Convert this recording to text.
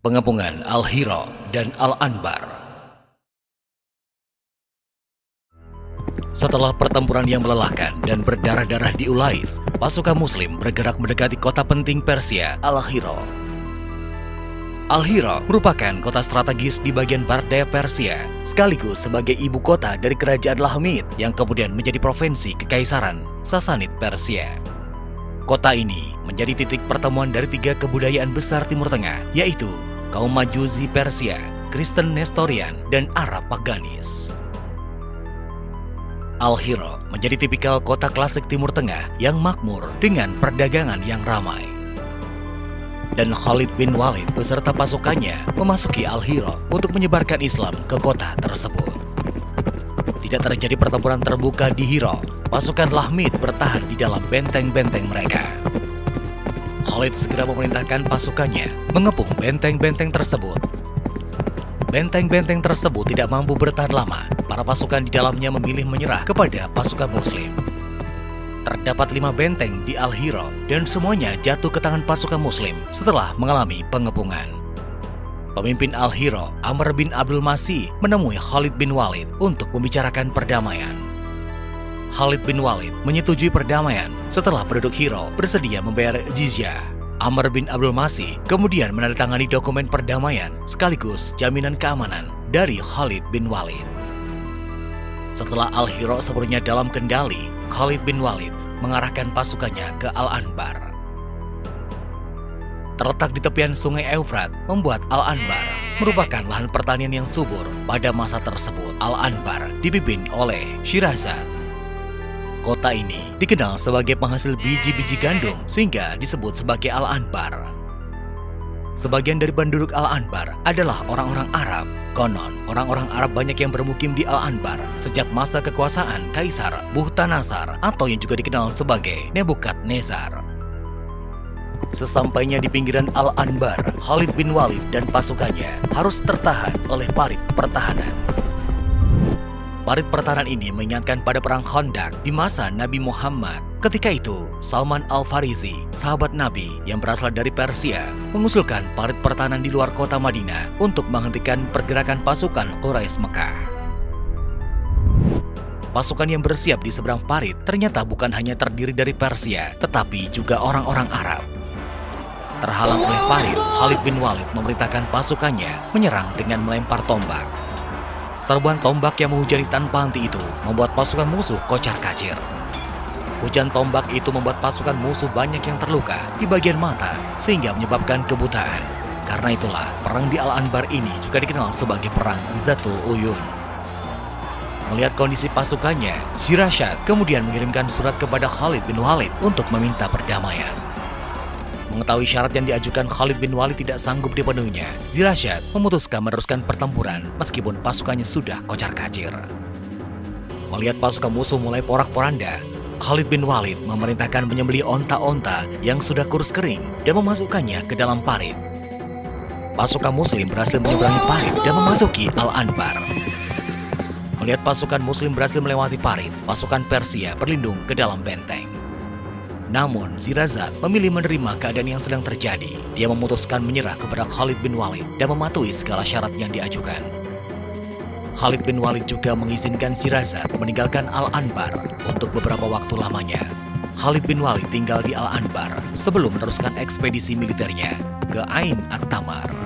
Pengepungan Al-Hira dan Al-Anbar. Setelah pertempuran yang melelahkan dan berdarah-darah di Ulais, pasukan Muslim bergerak mendekati kota penting Persia, Al-Hira. Al-Hira merupakan kota strategis di bagian barat daya Persia, sekaligus sebagai ibu kota dari kerajaan Lahmid yang kemudian menjadi provinsi Kekaisaran Sasanid Persia. Kota ini menjadi titik pertemuan dari tiga kebudayaan besar Timur Tengah, yaitu kaum Majusi Persia, Kristen Nestorian, dan Arab Paganis. Al-Hira menjadi tipikal kota klasik Timur Tengah yang makmur dengan perdagangan yang ramai. Dan Khalid bin Walid beserta pasukannya memasuki Al-Hira untuk menyebarkan Islam ke kota tersebut. Tidak terjadi pertempuran terbuka di Hira, pasukan Lahmid bertahan di dalam benteng-benteng mereka. Khalid segera memerintahkan pasukannya mengepung benteng-benteng tersebut. Benteng-benteng tersebut tidak mampu bertahan lama. Para pasukan di dalamnya memilih menyerah kepada pasukan Muslim. Terdapat 5 benteng di Al-Hira dan semuanya jatuh ke tangan pasukan Muslim setelah mengalami pengepungan. Pemimpin Al-Hira, Amr bin Abdul Masih, menemui Khalid bin Walid untuk membicarakan perdamaian. Khalid bin Walid menyetujui perdamaian setelah penduduk Hira bersedia membayar jizyah. Amr bin Abdul Masih kemudian menandatangani dokumen perdamaian sekaligus jaminan keamanan dari Khalid bin Walid. Setelah Al-Hira sepenuhnya dalam kendali, Khalid bin Walid mengarahkan pasukannya ke Al-Anbar. Terletak di tepian sungai Eufrat, membuat Al-Anbar merupakan lahan pertanian yang subur pada masa tersebut. Al-Anbar dipimpin oleh Syirazad. Kota ini dikenal sebagai penghasil biji-biji gandum sehingga disebut sebagai Al-Anbar. Sebagian dari penduduk Al-Anbar adalah orang-orang Arab. Konon, orang-orang Arab banyak yang bermukim di Al-Anbar sejak masa kekuasaan Kaisar Bukhtanasar atau yang juga dikenal sebagai Nebukadnezar. Sesampainya di pinggiran Al-Anbar, Khalid bin Walid dan pasukannya harus tertahan oleh parit pertahanan. Parit pertahanan ini mengingatkan pada perang Khandaq di masa Nabi Muhammad. Ketika itu, Salman Al-Farisi, sahabat Nabi yang berasal dari Persia, mengusulkan parit pertahanan di luar kota Madinah untuk menghentikan pergerakan pasukan Quraisy Mekah. Pasukan yang bersiap di seberang parit ternyata bukan hanya terdiri dari Persia, tetapi juga orang-orang Arab. Terhalang oleh parit, Khalid bin Walid memerintahkan pasukannya menyerang dengan melempar tombak. Serbuan tombak yang menghujani tanpa henti itu membuat pasukan musuh kocar-kacir. Hujan tombak itu membuat pasukan musuh banyak yang terluka di bagian mata sehingga menyebabkan kebutaan. Karena itulah perang di Al-Anbar ini juga dikenal sebagai perang Zatul Uyun. Melihat kondisi pasukannya, Syirazad kemudian mengirimkan surat kepada Khalid bin Walid untuk meminta perdamaian. Mengetahui syarat yang diajukan Khalid bin Walid tidak sanggup dipenuhinya, Syirazad memutuskan meneruskan pertempuran meskipun pasukannya sudah kocar-kacir. Melihat pasukan musuh mulai porak-poranda, Khalid bin Walid memerintahkan menyembelih onta-onta yang sudah kurus kering dan memasukkannya ke dalam parit. Pasukan Muslim berhasil menyeberangi parit dan memasuki Al-Anbar. Melihat pasukan Muslim berhasil melewati parit, pasukan Persia berlindung ke dalam benteng. Namun, Syirazad memilih menerima keadaan yang sedang terjadi. Dia memutuskan menyerah kepada Khalid bin Walid dan mematuhi segala syarat yang diajukan. Khalid bin Walid juga mengizinkan Syirazad meninggalkan Al-Anbar untuk beberapa waktu lamanya. Khalid bin Walid tinggal di Al-Anbar sebelum meneruskan ekspedisi militernya ke Ain at-Tamar.